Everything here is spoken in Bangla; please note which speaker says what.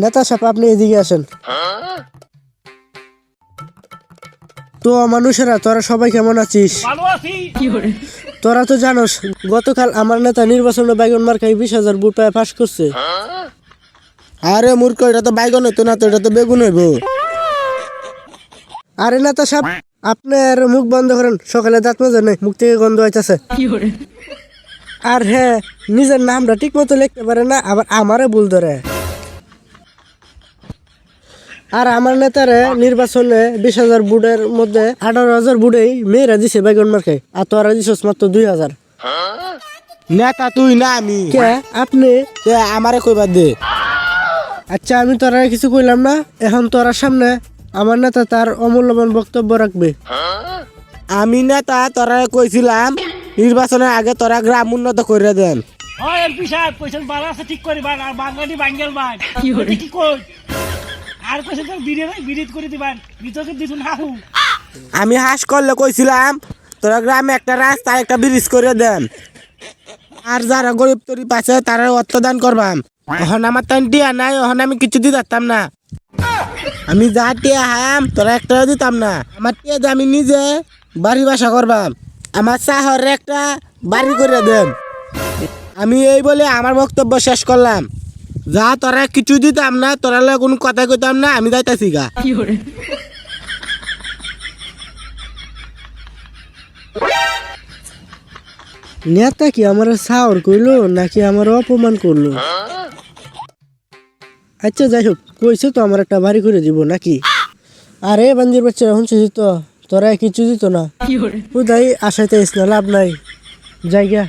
Speaker 1: নেতা সাহেব আপনি এদিকে আসেন। তো মানুষেরা তোরা সবাই কেমন আছিস? তোরা তো জানোস গতকাল আমার নেতা নির্বাচনে বাইগন মার্কায় 20,000 ভোট পায় পাশ করছে।
Speaker 2: আরে মূর্খ, এটা তো বাইগন হইতো না তো, এটা তো বেগুন হইব।
Speaker 1: আরে নেতা সাহেব আপনার মুখ বন্ধ করেন, সকালে দাঁত মাজেন নাই, মুখ থেকে গন্ধ হইতাছে। আর হ্যাঁ, নিজের নামটা ঠিক মতো লিখতে পারে না, আবার আমারে ভুল ধরে। আর আমার নেতারে নির্বাচনে 20,000 ভোটের মধ্যে 18,000 ভোটেই মেয়েরা দিছে বাইগন মার্কায়, আর তোরা দিছস মাত্র 2,000।
Speaker 2: নেতা তুই না আমি।
Speaker 1: কে আপনি?
Speaker 2: তে আমারে কইবার দে।
Speaker 1: আচ্ছা আমি তোরা কিছু কইলাম না, এখন তোরার সামনে আমার নেতা তার অমূল্যবান বক্তব্য রাখবে।
Speaker 2: আমি নেতা তোরা কইছিলাম নির্বাচনের আগে তোরা গ্রাম উন্নত করে দেন।
Speaker 3: এমপি সাহেব কইছেন বালা আছে ঠিক করে বান আর বাঙালি বাঙ্গেল বান কি কই আর কইছেন তো বিড়িত করে দিবান ভিতরে দিছুন হাহু।
Speaker 2: আমি হাস করলে কইছিলাম তোরা গ্রামে একটা রাস্তা একটা ব্রিজ করে দেন, আর যারা গরিব তরিব আছে তারা অর্থদান করবাম। এখন আমার তাই টিয়া নাই, এখন আমি কিছু দিতাম না। আমি যা টিয়া হাম তোরা একটাও দিতাম না। আমার টিয়া দিয়ে আমি নিজে বাড়ি বাসা করবাম, আমার শহরে একটা বাড়ি করে দেন। আমি এই বলে আমার বক্তব্য শেষ করলাম। যা তোরা কিছু দিতাম না, তোরা কোনো কথা কইতাম না, আমি যাইতাছি গা।
Speaker 1: নেতা কি আমার সাওর কইলো নাকি আমার অপমান করলো? আচ্ছা যাই হোক, কইছে তো আমার একটা বাড়ি করে দিব নাকি। আরে বান্দির বাচ্চারা শুনছিস তো, তোরা কিছু দিত না, খুদাই আশাইতে লাভ নাই, জায়গা।